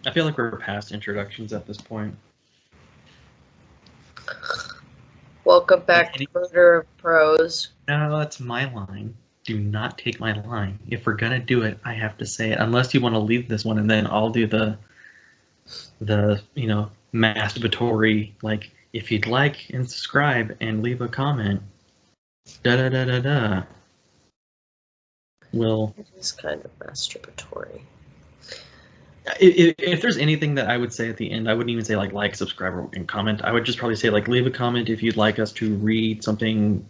I feel like we're past introductions at this point. Welcome back to Murder of Prose. No, that's my line. Do not take my line. If we're gonna do it, I have to say it. Unless you want to leave this one, and then I'll do the masturbatory, like, if you'd like and subscribe and leave a comment. Da da da da da. It is kind of masturbatory. If there's anything that I would say at the end, I wouldn't even say like, subscribe, and comment. I would just probably say leave a comment if you'd like us to read something,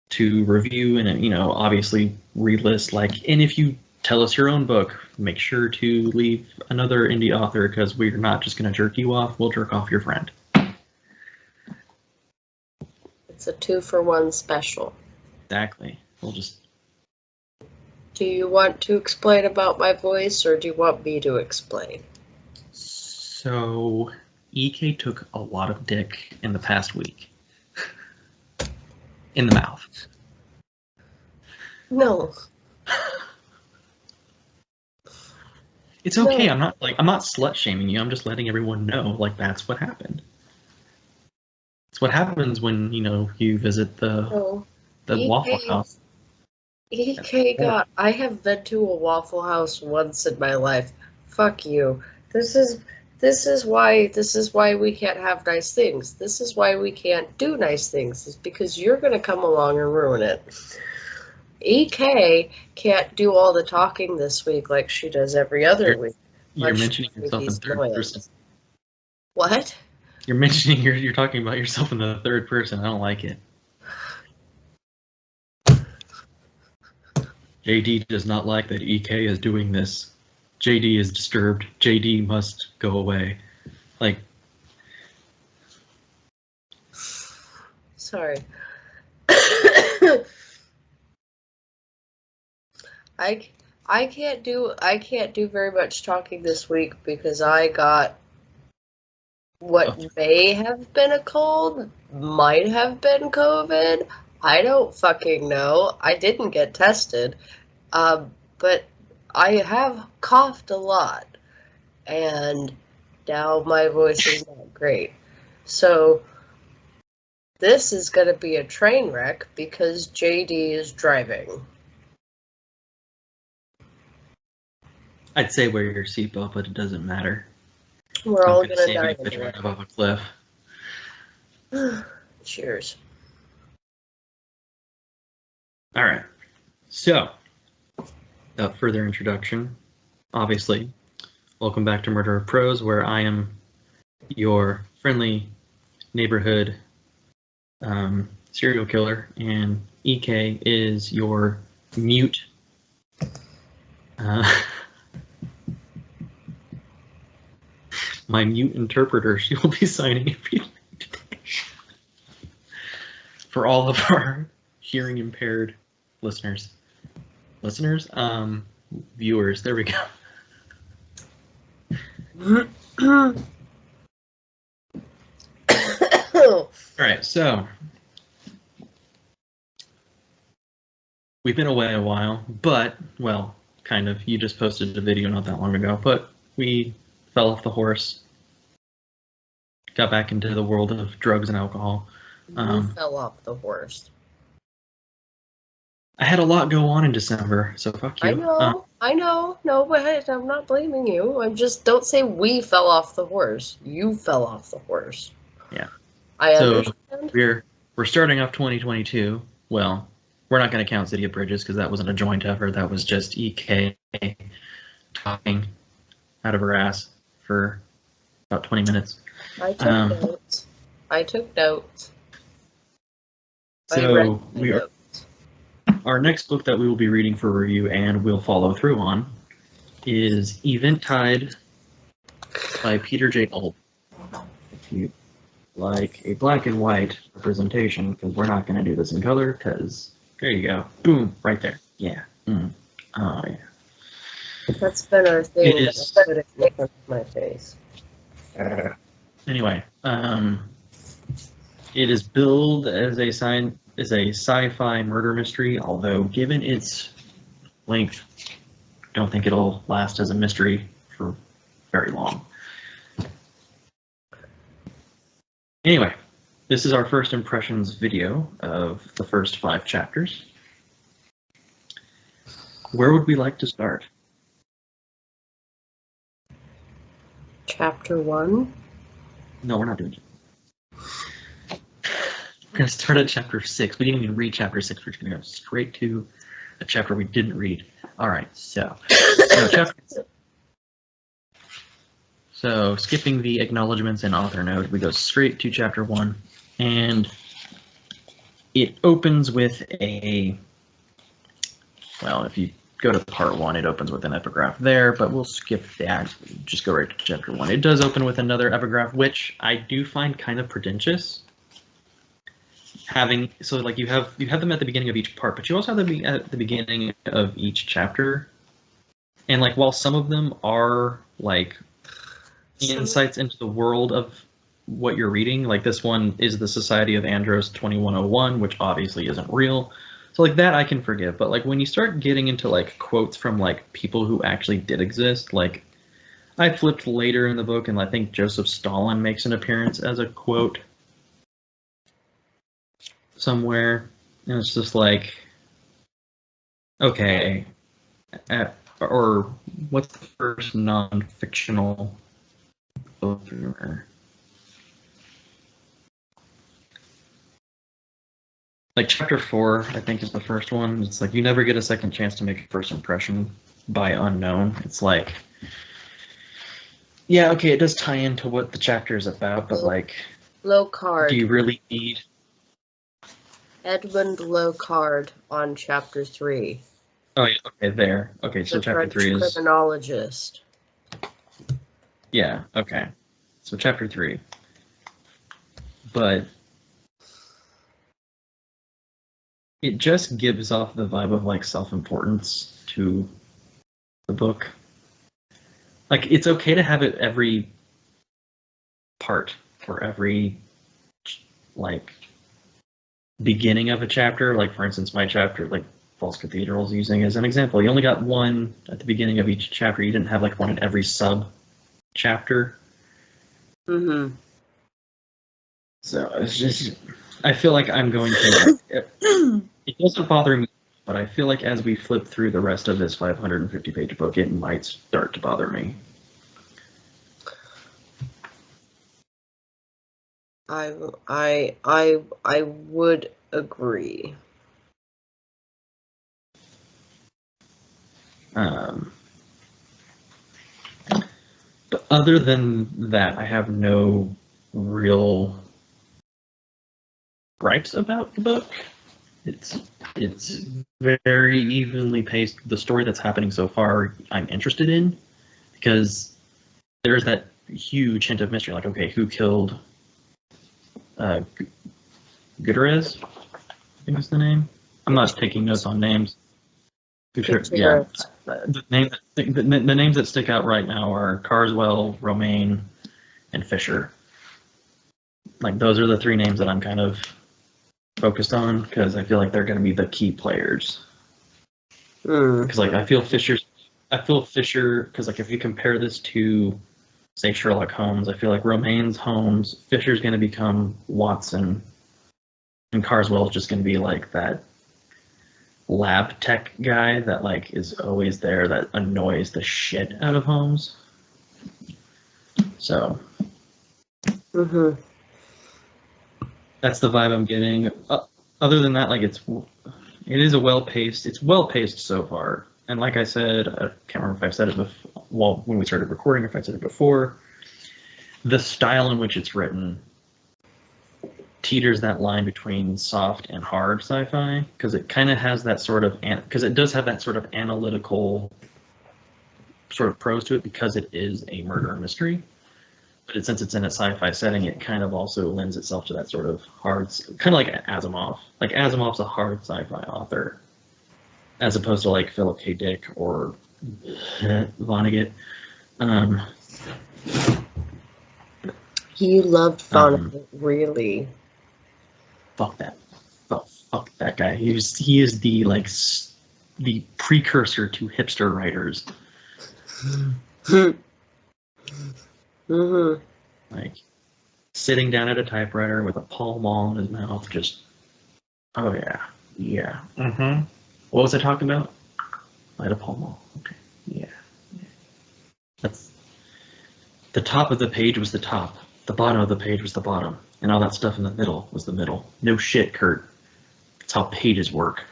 to review, and obviously relist. And if you tell us your own book, make sure to leave another indie author, because we're not just going to jerk you off. We'll jerk off your friend. It's a 2-for-1 special. Exactly. We'll just. Do you want to explain about my voice, or do you want me to explain? So, EK took a lot of dick in the past week. In the mouth. No. It's okay. No. I'm not slut shaming you. I'm just letting everyone know that's what happened. It's what happens when you visit the Waffle House. I have been to a Waffle House once in my life. Fuck you. This is why we can't have nice things. This is why we can't do nice things. It's because you're gonna come along and ruin it. EK can't do all the talking this week like she does every other week. You're mentioning yourself in third person. What? You're mentioning you're talking about yourself in the third person. I don't like it. JD does not like that EK is doing this. JD is disturbed. JD must go away. Sorry. I can't do very much talking this week because I got what may have been a cold, might have been COVID. I don't fucking know. I didn't get tested, but I have coughed a lot, and now my voice is not great. So this is going to be a train wreck because JD is driving. I'd say wear your seatbelt, but it doesn't matter. We're all going to die anyway. Above a cliff. Cheers. All right. So, without further introduction, obviously, welcome back to Murder of Prose, where I am your friendly neighborhood serial killer, and EK is your mute. My mute interpreter. She will be signing everything today. For all of our hearing impaired listeners, viewers. There we go. All right, so we've been away a while, but kind of. You just posted a video not that long ago, but we fell off the horse, got back into the world of drugs and alcohol. You fell off the horse. I had a lot go on in December, so fuck you. I know. No, but I'm not blaming you. I'm just, don't say we fell off the horse. You fell off the horse. Yeah. I understand. We're starting off 2022. Well, we're not going to count City of Bridges because that wasn't a joint effort. That was just EK talking out of her ass for about 20 minutes. I took notes. So our next book that we will be reading for review and we'll follow through on is Eventide by Peter J. Aldin. If you like a black and white representation, because we're not going to do this in color, because there you go. Boom, right there. Yeah. Oh, yeah. That's been our thing. It is. Put it in my face. Anyway, it is billed as a sci-fi murder mystery, although given its length, I don't think it'll last as a mystery for very long. Anyway, this is our first impressions video of the first 5 chapters. Where would we like to start? Chapter 1? No, we're not doing it. We're going to start at chapter 6. We didn't even read chapter 6. We're just going to go straight to a chapter we didn't read. All right, so skipping the acknowledgments and author note, we go straight to chapter 1, and it opens with a, well, if you go to part 1, it opens with an epigraph there, but we'll skip that, just go right to chapter 1. It does open with another epigraph, which I do find kind of pretentious. So like you have them at the beginning of each part, but you also have them at the beginning of each chapter. And like while some of them are like insights into the world of what you're reading, like this one is the Society of Andros 2101, which obviously isn't real. So like that I can forgive, but like when you start getting into like quotes from like people who actually did exist, like I flipped later in the book and I think Joseph Stalin makes an appearance as a quote somewhere, and it's just like, okay, or what's the first non-fictional book? Like chapter 4, I think, is the first one. It's like you never get a second chance to make a first impression by unknown. It's like, yeah, okay, it does tie into what the chapter is about, but like, Locard. do you really need Edmund Locard on chapter 3. Oh, yeah, okay, there. Okay, so The chapter French 3 is... criminologist. Yeah, okay. So chapter 3. But it just gives off the vibe of like self-importance to the book. Like it's okay to have it every part or every like beginning of a chapter. Like for instance, my chapter, like False Cathedrals, using as an example, you only got one at the beginning of each chapter. You didn't have like one in every sub chapter. Mm-hmm. So it's just, I feel like I'm going to, it doesn't bother me, but I feel like as we flip through the rest of this 550-page book, it might start to bother me. I would agree. But other than that, I have no real gripes about the book. It's very evenly paced. The story that's happening so far, I'm interested in, because there's that huge hint of mystery. Like, okay, who killed Gutierrez? I think is the name. I'm not taking notes on names. Yeah, the names that stick out right now are Carswell, Romaine, and Fisher. Like those are the 3 names that I'm kind of focused on because I feel like they're going to be the key players. Because like I feel Fisher because like if you compare this to say Sherlock Holmes, I feel like Romaine's Holmes, Fisher's going to become Watson, and Carswell's just going to be like that lab tech guy that like is always there that annoys the shit out of Holmes. So that's the vibe I'm getting. Other than that, like it is it's well paced so far. And like I said, I can't remember if I've said it before, well, when we started recording, if I said it before, the style in which it's written teeters that line between soft and hard sci-fi, because it kind of has that sort of, because it does have that sort of analytical sort of prose to it because it is a murder mystery. But since it's in a sci-fi setting, it kind of also lends itself to that sort of hard, kind of like Asimov. Like Asimov's a hard sci-fi author, as opposed to like Philip K. Dick or Vonnegut. You loved Vonnegut, really? Fuck that. Fuck that guy. He is the like the precursor to hipster writers. Mm-hmm. Like, sitting down at a typewriter with a Pall Mall in his mouth, just, oh yeah, yeah. Mm-hmm. What was I talking about? I had a Pall Mall. Okay, yeah. That's, the top of the page was the top. The bottom of the page was the bottom. And all that stuff in the middle was the middle. No shit, Kurt. That's how pages work.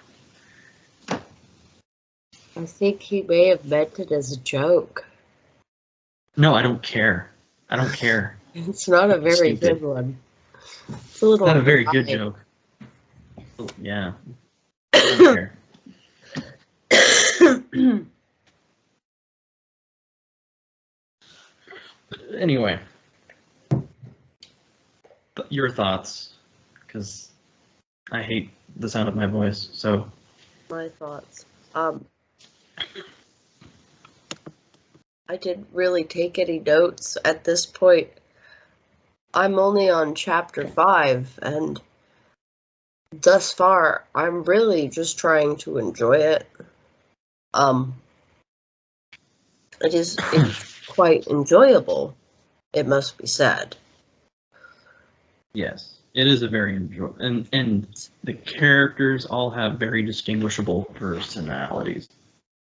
I think he may have meant it as a joke. No, I don't care. I don't care. It's not a very Stupid. good one. It's a little Not a very good joke. Yeah. I don't care. Anyway. Your thoughts. Because I hate the sound of my voice, so. My thoughts. I didn't really take any notes at this point. I'm only on chapter 5, and thus far, I'm really just trying to enjoy it. It's quite enjoyable, it must be said. Yes, it is a very enjoyable, and the characters all have very distinguishable personalities.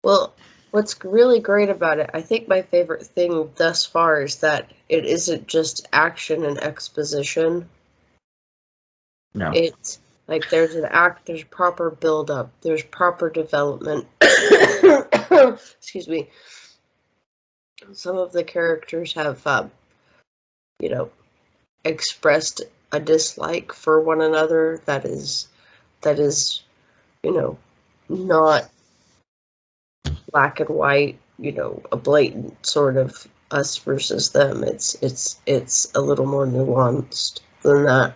Well, what's really great about it, I think my favorite thing thus far is that it isn't just action and exposition. No. It's like there's proper build-up, there's proper development. Excuse me. Some of the characters have, expressed a dislike for one another that is, not black and white, a blatant sort of us versus them. It's a little more nuanced than that.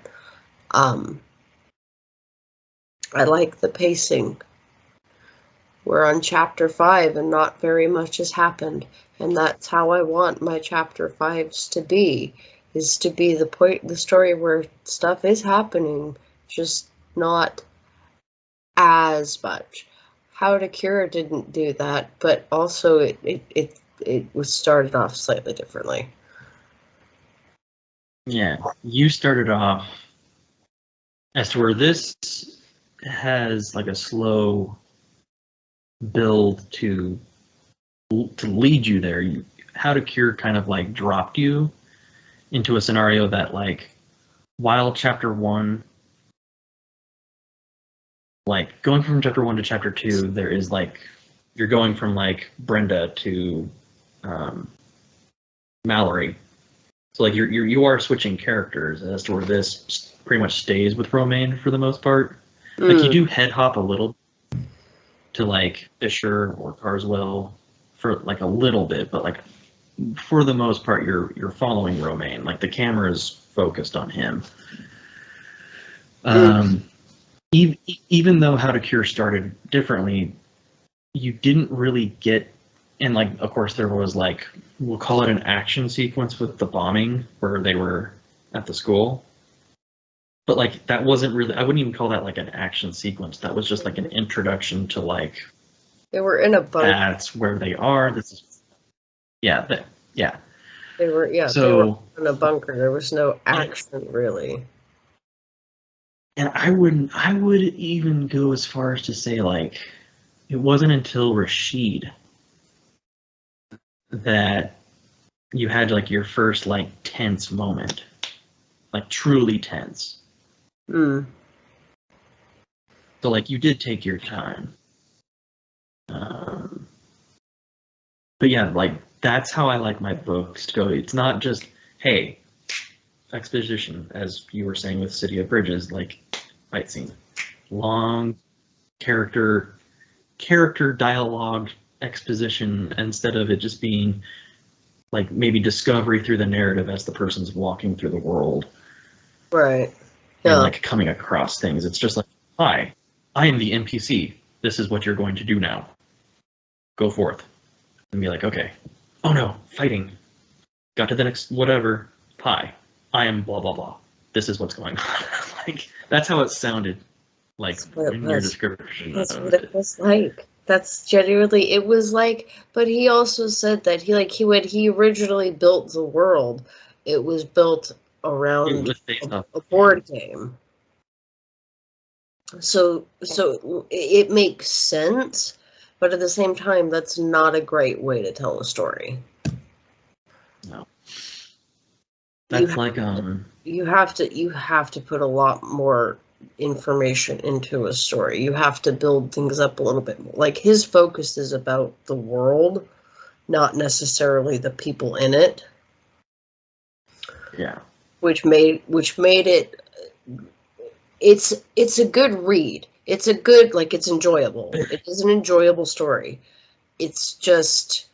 I like the pacing. We're on chapter 5 and not very much has happened, and that's how I want my chapter 5s to be, is to be the story where stuff is happening, just not as much. How to Cure didn't do that, but also it was started off slightly differently. Yeah, you started off as to where this has like a slow build to lead you there. How to Cure kind of like dropped you into a scenario that, like, while chapter 1, like going from chapter 1 to chapter 2, there is like, you're going from like Brenda to Mallory. So like you are switching characters, as to where this pretty much stays with Romaine for the most part. Like, you do head hop a little to like Fisher or Carswell for like a little bit, but like for the most part you're following Romaine. Like, the camera is focused on him. Even though How to Cure started differently, you didn't really get, and like, of course there was like, we'll call it an action sequence with the bombing where they were at the school. But like, that wasn't really, I wouldn't even call that like an action sequence. That was just like an introduction to like, They were in a bunker. That's where they are. This is, yeah. They were in a bunker. There was no action really. And I would even go as far as to say, like, it wasn't until Rashid that you had like your first like tense moment, like truly tense. So like, you did take your time. But yeah, like, that's how I like my books to go. It's not just, hey, exposition, as you were saying with City of Bridges, like, fight scene. Long character dialogue exposition, instead of it just being like maybe discovery through the narrative as the person's walking through the world. Right. And like coming across things. It's just like, hi, I am the NPC. This is what you're going to do now. Go forth. And be like, okay. Oh no, fighting. Got to the next whatever. Hi, I am blah blah blah. This is what's going on. Like, that's how it sounded like in your description. That's what it was like. That's genuinely, it was like, but he also said that when he originally built the world, it was built It around was based off. a board game. So it makes sense, but at the same time, that's not a great way to tell a story. No. That's like You have to put a lot more information into a story. You have to build things up a little bit more. Like, his focus is about the world, not necessarily the people in it. Yeah. Which made it, it's a good read. It's a good, like, it's enjoyable. It is an enjoyable story. It's just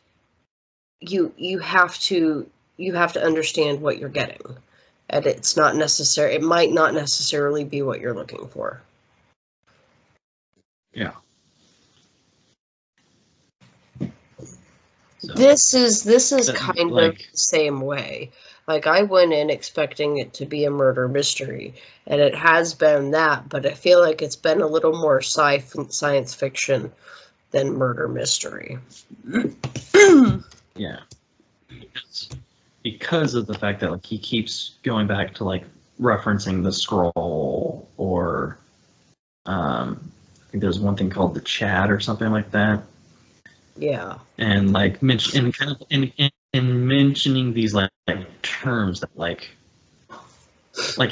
you have to understand what you're getting. And it's not necessary. It might not necessarily be what you're looking for. Yeah. So, This is that, kind like, of the same way. Like, I went in expecting it to be a murder mystery, and it has been that, but I feel like it's been a little more science fiction than murder mystery. yeah. Because of the fact that, like, he keeps going back to, like, referencing the scroll, or I think there's one thing called the chat or something like that. Yeah. And like mentioning these like terms that like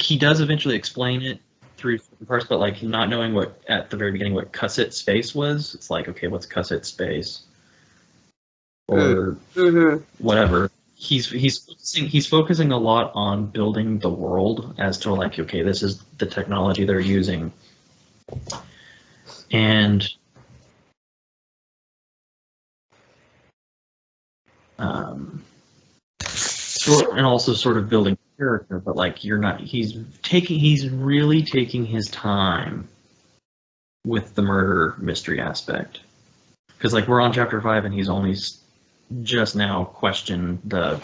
he does eventually explain it through parts, but like not knowing what at the very beginning what cusset space was. It's like, okay, what's cusset space or whatever. He's focusing a lot on building the world as to like, okay, this is the technology they're using, and and also sort of building character, but like he's really taking his time with the murder mystery aspect, because like we're on chapter 5 and he's only just now questioned the,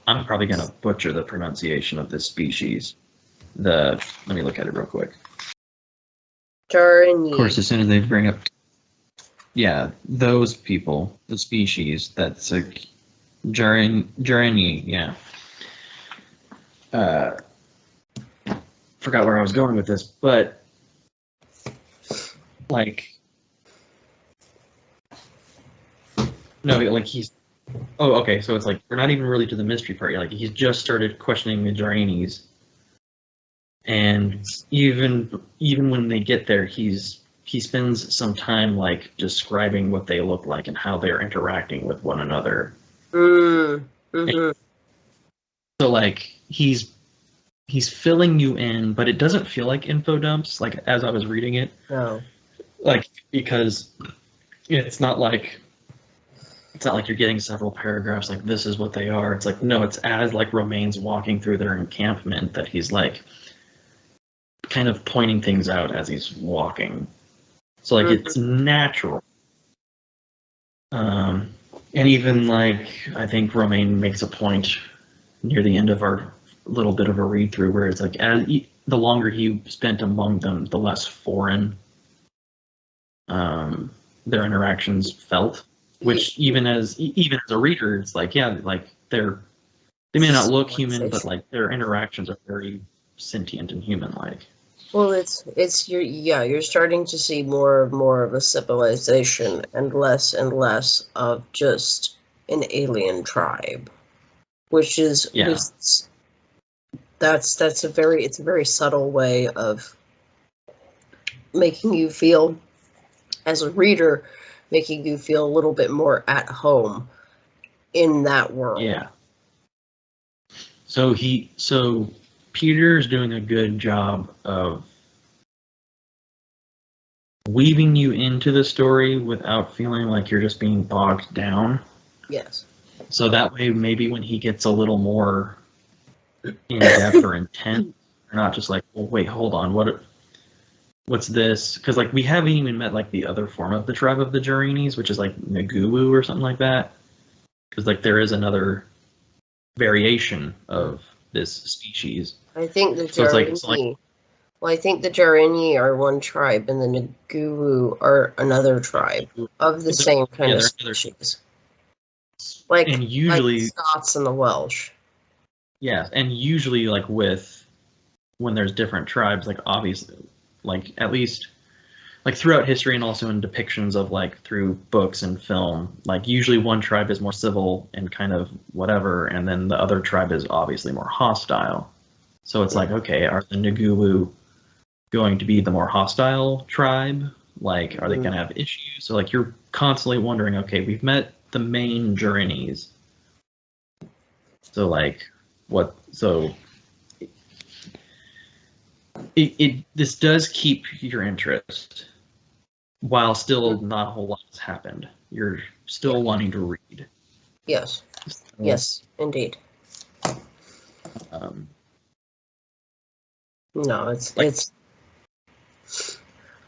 I'm probably gonna butcher the pronunciation of this species, let me look at it real quick. Of course, as soon as they bring up, yeah, those people, the species, that's like Jarani, yeah. Forgot where I was going with this, but like, no, like he's, oh, okay, so it's like we're not even really to the mystery part yet. Like he's just started questioning the Jaranis, and even when they get there, he spends some time like describing what they look like and how they're interacting with one another. So like he's filling you in, but it doesn't feel like info dumps, like as I was reading it. No. Like, because it's not like you're getting several paragraphs like this is what they are. It's like, no, it's as like Romaine's walking through their encampment that he's like kind of pointing things out as he's walking. So like it's natural. And even like I think Romaine makes a point near the end of our little bit of a read through where it's like the longer he spent among them, the less foreign their interactions felt. Which even as a reader, it's like, yeah, like they may not look human, but like their interactions are very sentient and human-like. Well, you're starting to see more of a civilization and less of just an alien tribe, which is that's a very subtle way of making you feel, as a reader, making you feel a little bit more at home in that world. Yeah. So Peter's doing a good job of weaving you into the story without feeling like you're just being bogged down. Yes. So that way, maybe when he gets a little more in depth or intense, you're not just like, well, wait, hold on, what's this? Because like we haven't even met like the other form of the tribe of the Jaranis, which is like Naguwu or something like that. Because like there is another variation of this species. I think the Jarini Well, I think the Jarini are one tribe, and the Nguru are another tribe of the same kind of species. Like, and usually like Scots and the Welsh. Yeah, and usually like when there's different tribes, like obviously, like at least like throughout history and also in depictions of like through books and film, like usually one tribe is more civil and kind of whatever, and then the other tribe is obviously more hostile. So it's like, okay, are the Ngulu going to be the more hostile tribe? Like, are they going to have issues? So like you're constantly wondering, okay, we've met the main Jurinis. So like what? So this does keep your interest while still not a whole lot has happened. You're still wanting to read. Yes. So, yes, indeed. No, it's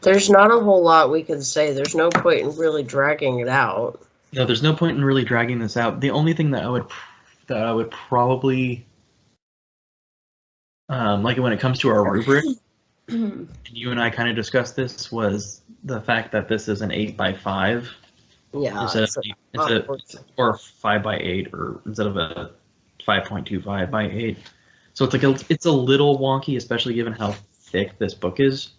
there's not a whole lot we can say. There's no point in really dragging it out. No, there's no point in really dragging this out. The only thing that I would probably like when it comes to our rubric, and you and I kind of discussed this, was the fact that this is an 8x5. Yeah, or 5x8, or instead of a 5.25 by 8. So it's a little wonky, especially given how thick this book is.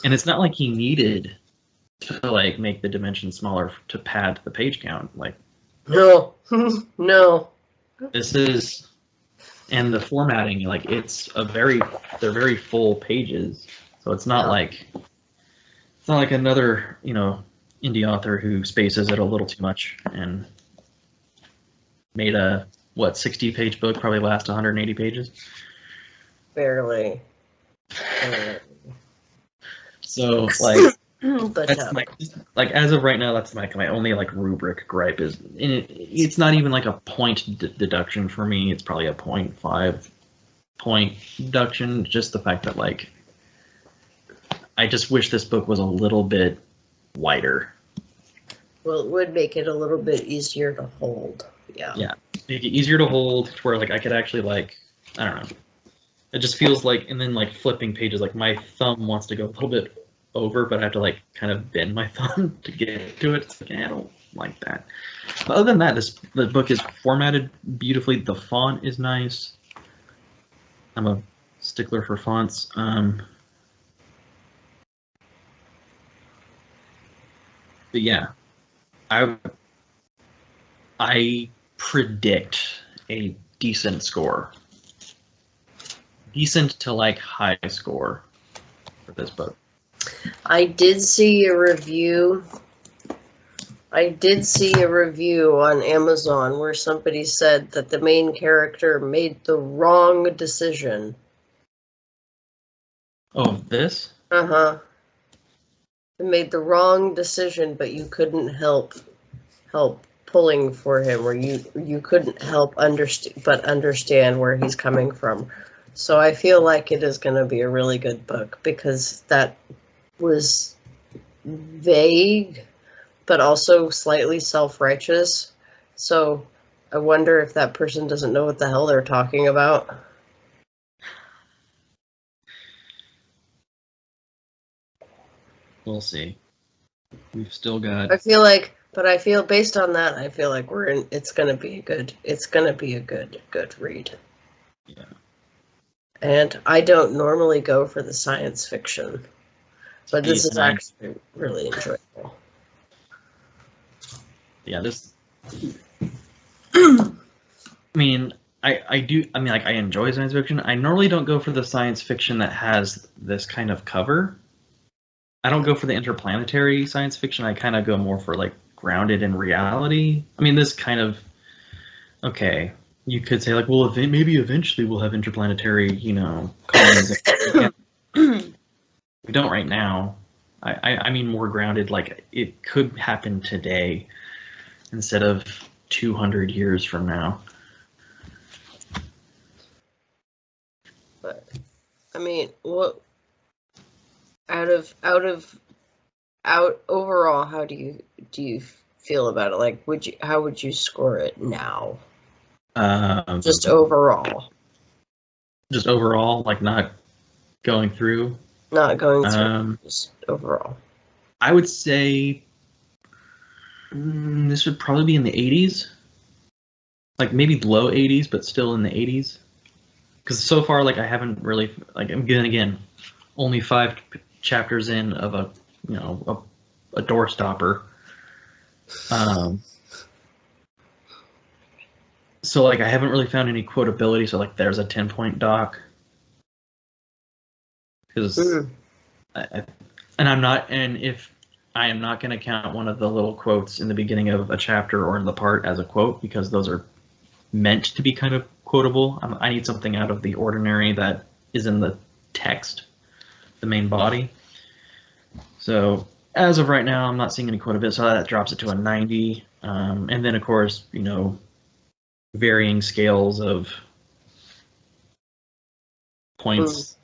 And it's not like he needed to like make the dimensions smaller to pad the page count. Like no, no. This is, and the formatting, like they're very full pages. So it's not like another, indie author who spaces it a little too much and made a 60-page book probably last 180 pages. Barely. So like but that's like as of right now, that's my only like rubric gripe is, and it's not even like a point deduction for me. It's probably a 0.5 point deduction. Just the fact that like I just wish this book was a little bit wider. Well, it would make it a little bit easier to hold. Yeah. Yeah, make it easier to hold to where like I could actually like, I don't know. It just feels like, and then like flipping pages, like my thumb wants to go a little bit over, but I have to like kind of bend my thumb to get to it. It's like, I don't like that. But other than that, the book is formatted beautifully. The font is nice. I'm a stickler for fonts. But yeah, I predict a decent score. Decent to like high score for this book. I did see a review. On Amazon where somebody said that the main character made the wrong decision. Oh, this? Uh-huh. He made the wrong decision, but you couldn't help pulling for him, or you couldn't help understand where he's coming from. So I feel like it is going to be a really good book because that was vague, but also slightly self-righteous. So I wonder if that person doesn't know what the hell they're talking about. We'll see. We've still got. I feel based on that, I feel like it's gonna be a good read. Yeah. And I don't normally go for the science fiction, but this is actually really enjoyable. Yeah, this. I mean, I do. I mean, like, I enjoy science fiction. I normally don't go for the science fiction that has this kind of cover. I don't go for the interplanetary science fiction. I kind of go more for like grounded in reality. I mean, this kind of, okay, you could say like, well, maybe eventually we'll have interplanetary, colonies. We don't right now. I mean more grounded, like it could happen today instead of 200 years from now. But I mean, what overall, how do you feel about it? Like, how would you score it now? Just overall. Just overall, like not going through. Not going through, just overall. I would say this would probably be in the 80s. Like maybe low 80s, but still in the 80s. Because so far, like I haven't really, like again, only 5 chapters in of a door stopper. So like I haven't really found any quotability. So like there's a 10-point doc. Because if I am not going to count one of the little quotes in the beginning of a chapter or in the part as a quote, because those are meant to be kind of quotable. I need something out of the ordinary that is in the text, the main body. So as of right now, I'm not seeing any quotability, so that drops it to a 90. And then of course, varying scales of points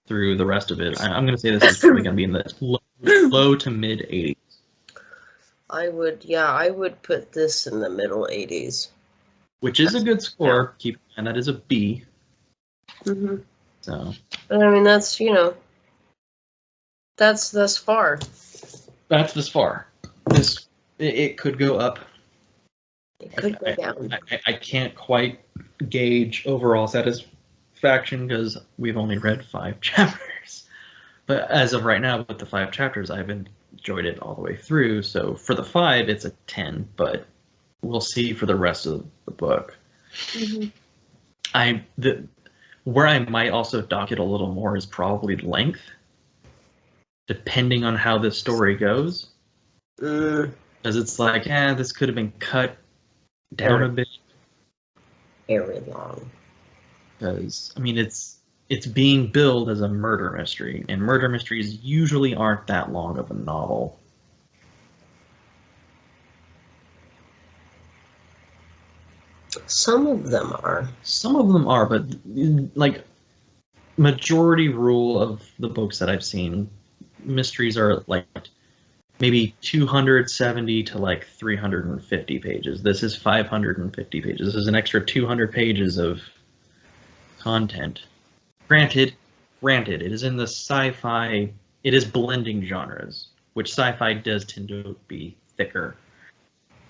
through the rest of it. I'm going to say this is probably going to be in the low to mid 80s. I would put this in the middle 80s. Which is a good score. Keep in mind that is a B. Mm-hmm. So. But I mean, that's that's thus far. That's this far. It could go up. It could go down. I can't quite gauge overall satisfaction because we've only read 5 chapters. But as of right now, with the 5 chapters, I've enjoyed it all the way through. So for the 5, it's a 10, but we'll see for the rest of the book. Mm-hmm. Where I might also dock it a little more is probably length, depending on how this story goes. Because it's like, this could have been cut down a bit. Very long. Because I mean, it's being billed as a murder mystery, and murder mysteries usually aren't that long of a novel. Some of them are. Some of them are, but like majority rule of the books that I've seen, mysteries are like maybe 270 to like 350 pages. This is 550 pages. This is an extra 200 pages of content. Granted, it is in the sci-fi. It is blending genres, which sci-fi does tend to be thicker.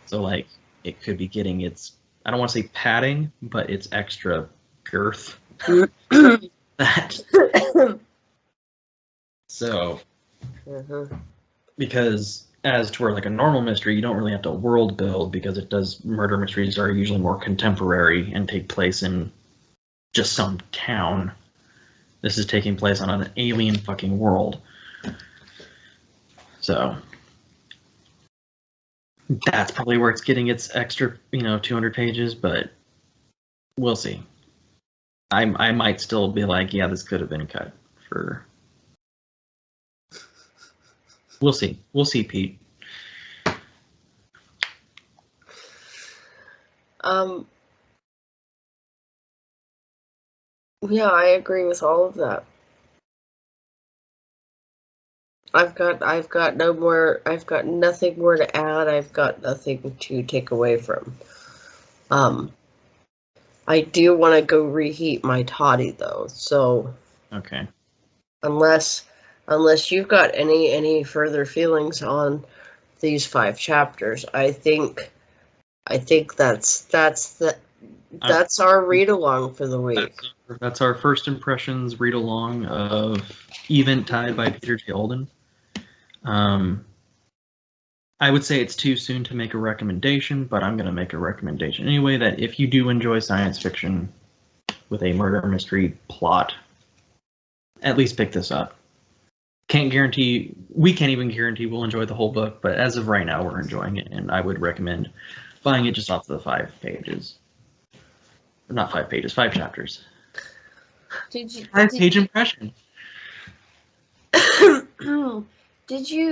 So like it could be getting its, I don't want to say padding, but it's extra girth. So, because as to where like a normal mystery, you don't really have to world build because murder mysteries are usually more contemporary and take place in just some town. This is taking place on an alien fucking world. So that's probably where it's getting its extra, 200 pages, but we'll see. I might still be like, yeah, this could have been cut for. We'll see. We'll see, Pete. Yeah, I agree with all of that. I've got nothing more to add. I've got nothing to take away from. I do want to go reheat my toddy though, so. Okay. Unless you've got any further feelings on these 5 chapters, I think that's our read along for the week. That's our first impressions read along of Eventide by Peter J. Aldin. I would say it's too soon to make a recommendation, but I'm going to make a recommendation anyway, that if you do enjoy science fiction with a murder mystery plot, at least pick this up. We can't even guarantee we'll enjoy the whole book, but as of right now, we're enjoying it, and I would recommend buying it just off the 5 pages. Not 5 pages, 5 chapters. 5-page impression.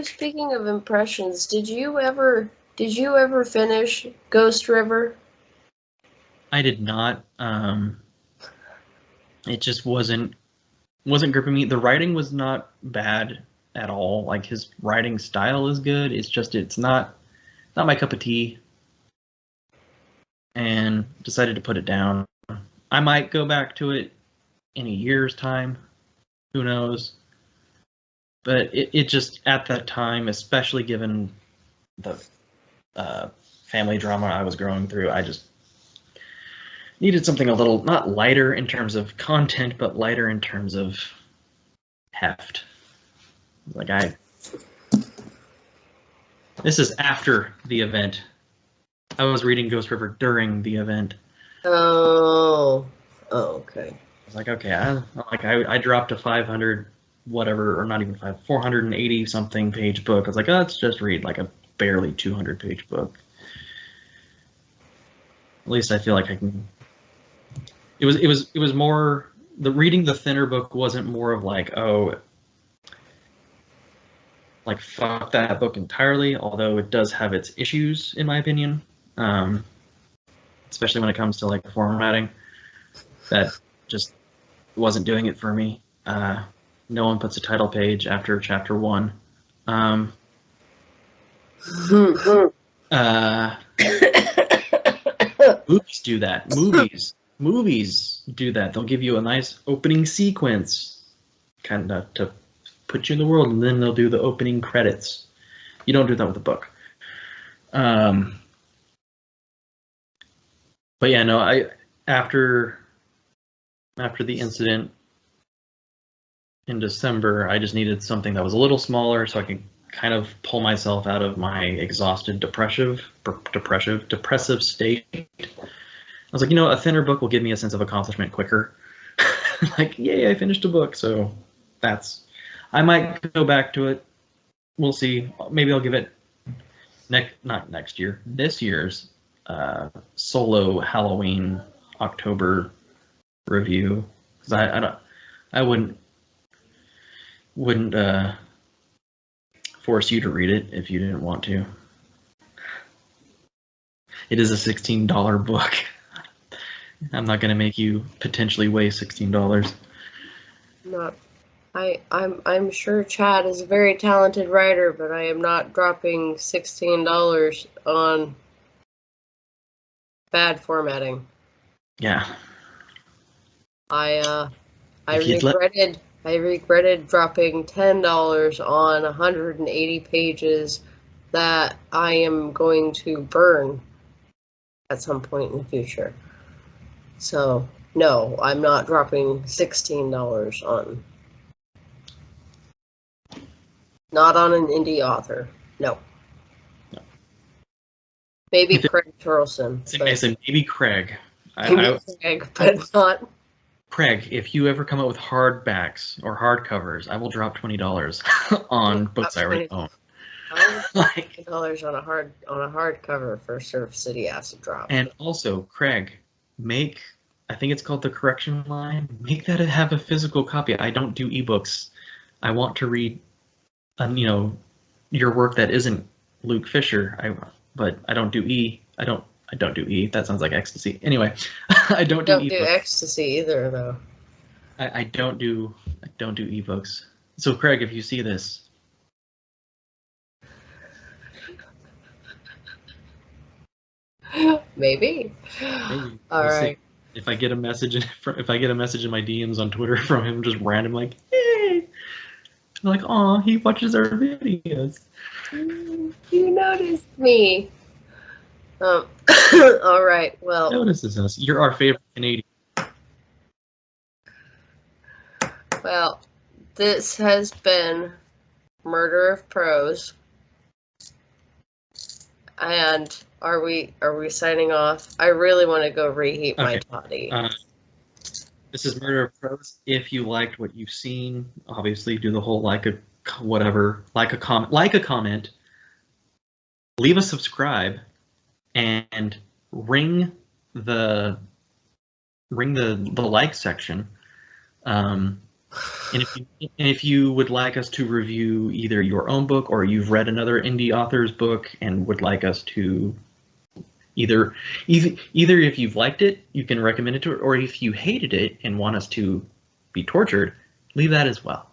Speaking of impressions, did you ever finish Ghost River? I did not. It just wasn't gripping me. The writing was not bad at all. Like his writing style is good. It's not my cup of tea. And decided to put it down. I might go back to it in a year's time. Who knows? But it just, at that time, especially given the family drama I was going through, I just needed something a little, not lighter in terms of content, but lighter in terms of heft. Like this is after the event. I was reading Ghost River during the event. Oh, okay. I was like, okay, I dropped a 500 whatever, or not even 480 something page book. I was like, oh, let's just read like a barely 200 page book. At least I feel like I can. It was more, the reading the thinner book wasn't more of like, oh, like fuck that book entirely, although it does have its issues in my opinion, especially when it comes to like formatting. That just wasn't doing it for me. No one puts a title page after chapter 1. Movies do that. Movies do that. They'll give you a nice opening sequence, kind of to put you in the world, and then they'll do the opening credits. You don't do that with a book. But yeah, no. After the incident in December, I just needed something that was a little smaller so I could kind of pull myself out of my exhausted, depressive state. I was like, a thinner book will give me a sense of accomplishment quicker. Like, yay, I finished a book. So I might go back to it. We'll see. Maybe I'll give it this year's solo Halloween October review, because I wouldn't force you to read it if you didn't want to. It is a $16 book. I'm not going to make you potentially weigh $16. I'm sure Chad is a very talented writer, but I am not dropping $16 on bad formatting. Yeah. I regretted dropping $10 on 180 pages that I am going to burn at some point in the future. So, no, I'm not dropping $16 on. Not on an indie author. No. Maybe Craig Turleson. I said maybe Craig. Craig, but not. Craig, if you ever come up with hardbacks or hardcovers, I will drop $20 on books I already own. Like $20 on a hardcover for Surf City Acid Drop. And also, Craig, I think it's called the correction line. Make that have a physical copy. I don't do ebooks. I want to read, your work that isn't Luke Fisher. But I don't do E. I don't do E. That sounds like ecstasy. Anyway, I don't do ecstasy either, though. I don't do ebooks. So Craig, if you see this, maybe. All right. If I get a message in my DMs on Twitter from him, just random like, hey, I'm like, aw, he watches our videos. You noticed me. All right. Well. Notices us. You're our favorite Canadian. Well, this has been Murder of Prose. And are we signing off? I really want to go reheat my toddy. This is Murder of Prose. If you liked what you've seen, obviously do the whole like a comment, leave a subscribe, and ring the like section. And if you would like us to review either your own book or you've read another indie author's book and would like us to either if you've liked it, you can recommend it to her, or if you hated it and want us to be tortured, leave that as well.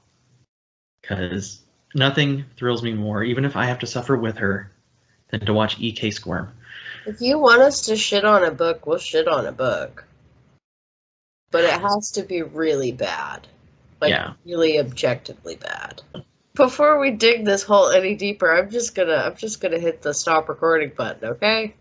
Because nothing thrills me more, even if I have to suffer with her, than to watch EK squirm. If you want us to shit on a book, we'll shit on a book. But it has to be really bad. Like, Yeah. really objectively bad. Before we dig this hole any deeper, I'm just gonna hit the stop recording button, okay?